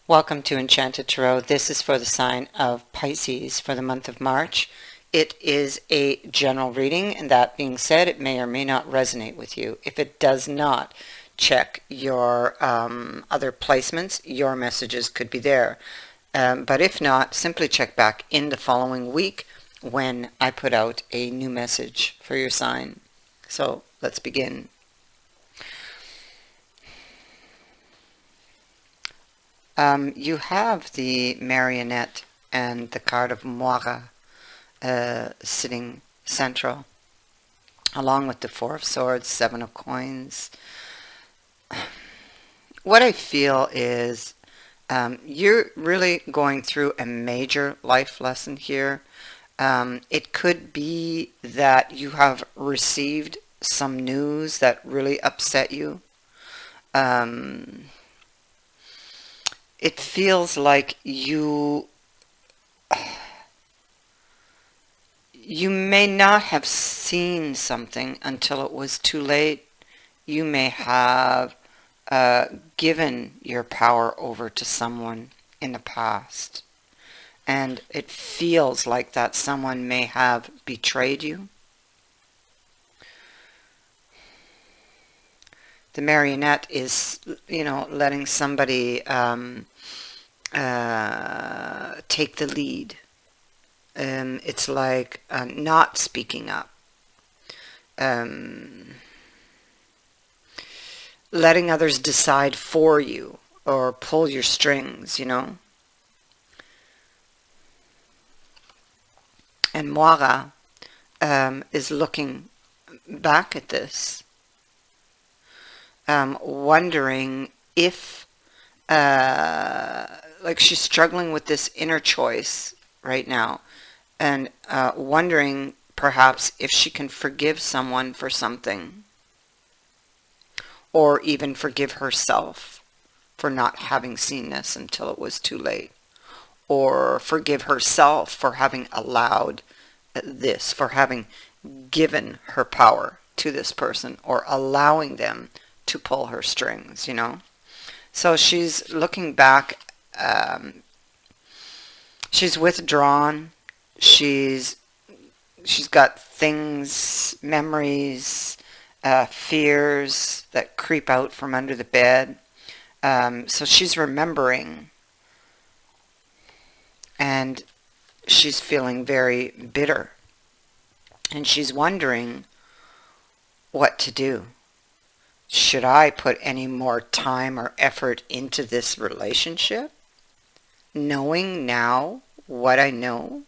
Welcome to Enchanted Tarot. This is for the sign of Pisces for the month of March. It is a general reading, and that being said, it may or may not resonate with you. If it does not, check your other placements. Your messages could be there. But if not, simply check back in the following week when I put out a new message for your sign. So let's begin. You have the marionette and the card of Moira sitting central, along with the Four of Swords, Seven of Coins. What I feel is you're really going through a major life lesson here. It could be that you have received some news that really upset you. It feels like you may not have seen something until it was too late. You may have given your power over to someone in the past, and it feels like that someone may have betrayed you. The marionette is, letting somebody take the lead. It's like not speaking up. Letting others decide for you or pull your strings, And Moira is looking back at this, wondering if like she's struggling with this inner choice right now, and wondering perhaps if she can forgive someone for something, or even forgive herself for not having seen this until it was too late, or forgive herself for having allowed this, for having given her power to this person, or allowing them to pull her strings, So she's looking back. She's withdrawn. She's got things, memories, fears that creep out from under the bed. So she's remembering, and she's feeling very bitter, and she's wondering what to do. Should I put any more time or effort into this relationship, knowing now what I know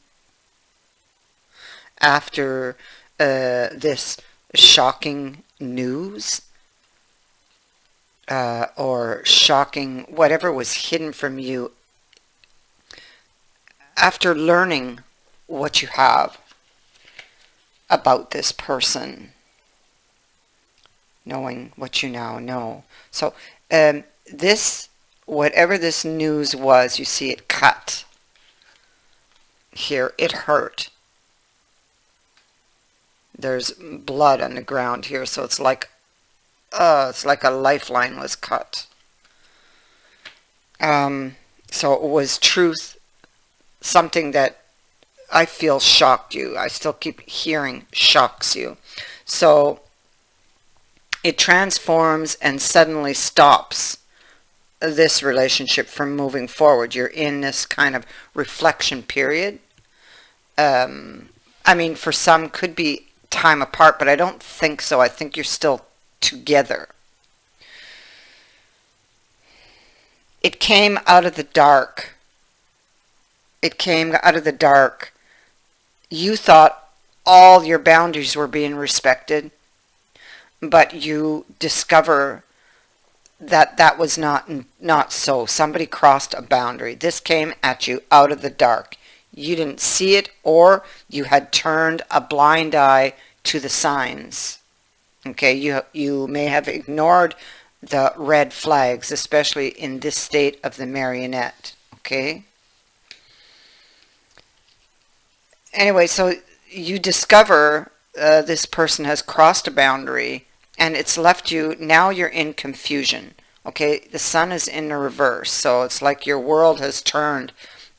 after this shocking news, or shocking whatever was hidden from you, after learning what you have about this person, knowing what you now know. So whatever this news was, you see it cut here. It hurt. There's blood on the ground here, so it's like a lifeline was cut. So it was truth, something that I feel shocked you. I still keep hearing shocks you. So it transforms and suddenly stops this relationship from moving forward. You're in this kind of reflection period. For some could be time apart, but I don't think so. I think you're still together. It came out of the dark. It came out of the dark. You thought all your boundaries were being respected, but you discover that that was not so. Somebody crossed a boundary. This came at you out of the dark. You didn't see it, or you had turned a blind eye to the signs. Okay, you may have ignored the red flags, especially in this state of the marionette. Okay. Anyway, so you discover this person has crossed a boundary, and it's left you, now you're in confusion. Okay, the sun is in the reverse, so it's like your world has turned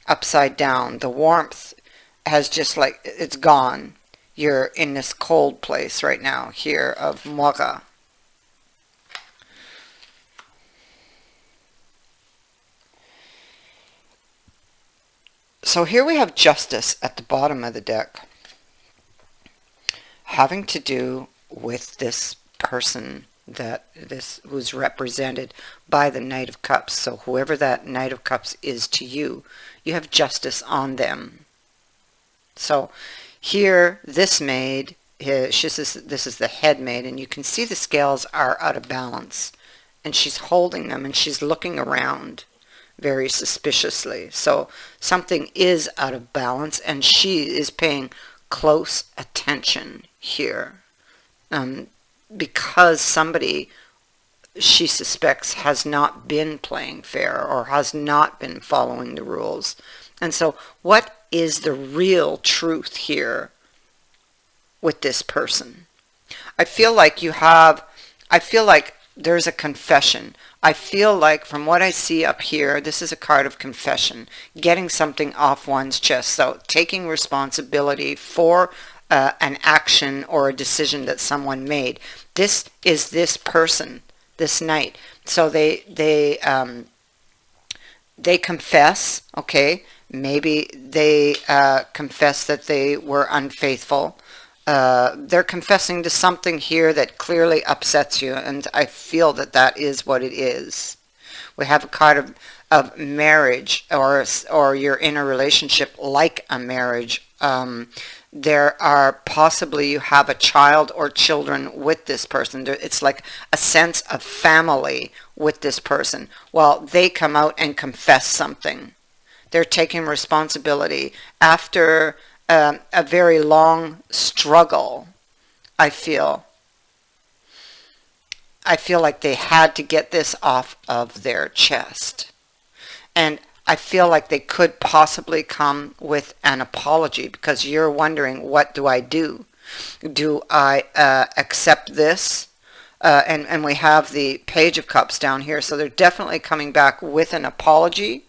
upside down. The warmth has just like, it's gone. You're in this cold place right now here of Moira. So here we have justice at the bottom of the deck, having to do with this person who's represented by the Knight of Cups. So whoever that Knight of Cups is to you, you have justice on them. So here, this maid, this is the head maid, and you can see the scales are out of balance. And she's holding them, and she's looking around very suspiciously. So something is out of balance, and she is paying close attention here. Because somebody she suspects has not been playing fair or has not been following the rules. And so what is the real truth here with this person? I feel like there's a confession. I feel like from what I see up here, this is a card of confession, getting something off one's chest. So taking responsibility for an action or a decision that someone made. This is this person, this knight. So they confess, okay? Maybe they confess that they were unfaithful. They're confessing to something here that clearly upsets you, and I feel that that is what it is. We have a card of marriage, or you're in a relationship like a marriage. There are possibly you have a child or children with this person. It's like a sense of family with this person. Well, they come out and confess something. They're taking responsibility after a very long struggle. I feel like they had to get this off of their chest. And I feel like they could possibly come with an apology, because you're wondering, what do I do? Do I accept this? And we have the Page of Cups down here, so they're definitely coming back with an apology.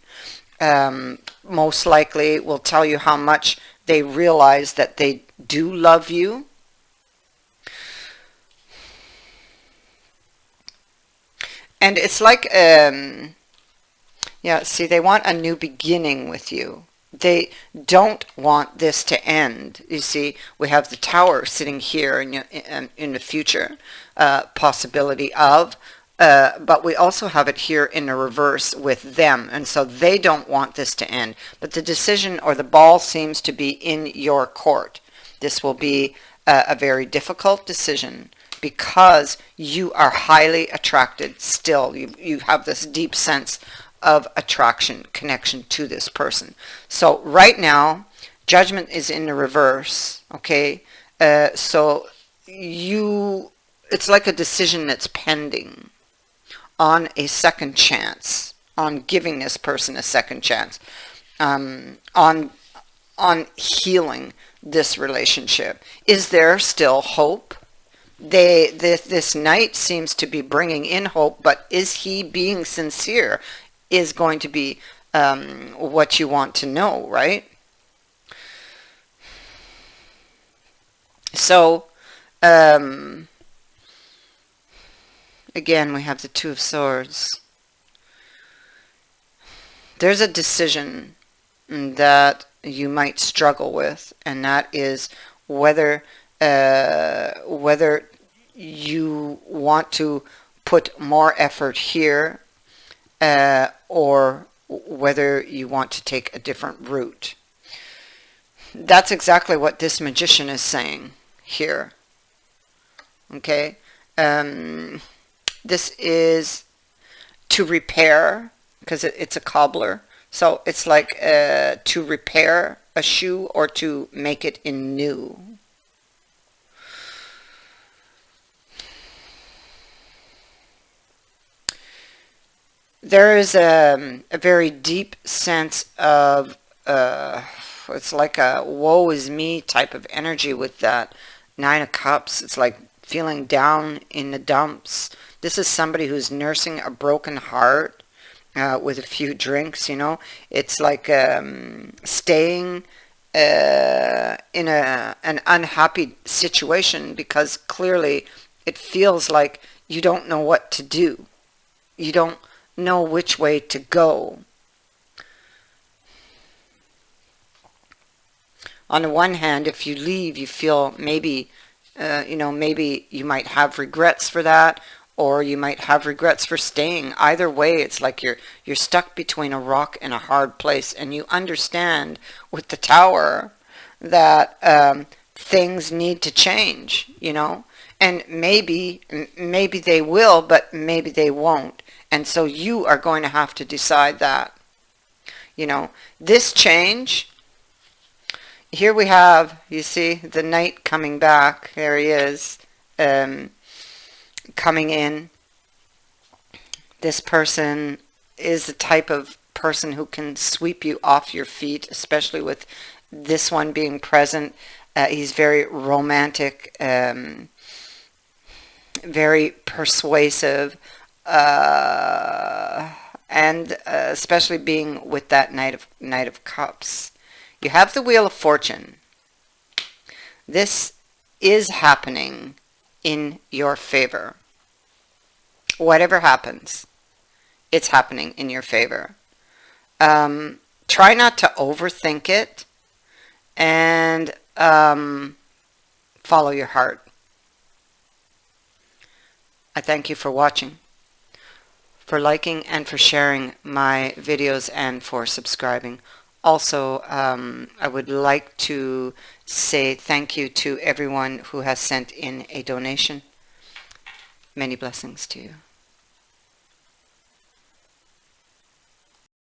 Most likely will tell you how much they realize that they do love you. And it's like, yeah, see, they want a new beginning with you. They don't want this to end. You see, we have the Tower sitting here in the future, possibility of, but we also have it here in the reverse with them, and so they don't want this to end. But the decision or the ball seems to be in your court. This will be a very difficult decision, because you are highly attracted still. You have this deep sense of attraction, connection to this person. So right now, Judgment is in the reverse, okay? So it's like a decision that's pending on a second chance, on giving this person a second chance, on healing this relationship. Is there still hope? This knight seems to be bringing in hope, but is he being sincere? Is going to be what you want to know, right? So, again, we have the Two of Swords. There's a decision that you might struggle with, and that is whether you want to put more effort here, or whether you want to take a different route. That's exactly what this Magician is saying here. Okay, this is to repair, because it's a cobbler. So it's like to repair a shoe or to make it in new. There is a very deep sense of, it's like a woe is me type of energy with that Nine of Cups. It's like feeling down in the dumps. This is somebody who's nursing a broken heart with a few drinks, you know. It's like staying in an unhappy situation because clearly it feels like you don't know what to do. You don't know which way to go. On the one hand, if you leave, you feel maybe, maybe you might have regrets for that, or you might have regrets for staying. Either way, it's like you're stuck between a rock and a hard place, and you understand with the Tower that things need to change, you know, and maybe they will, but maybe they won't, and so you are going to have to decide that, you know, this change. Here we have, you see, the Knight coming back. There he is, coming in. This person is the type of person who can sweep you off your feet, especially with this one being present. He's very romantic, very persuasive, and especially being with that Knight of Cups. You have the Wheel of Fortune. This is happening in your favor. Whatever happens, it's happening in your favor. Try not to overthink it, and follow your heart. I thank you for watching, for liking and for sharing my videos, and for subscribing. Also, I would like to say thank you to everyone who has sent in a donation. Many blessings to you.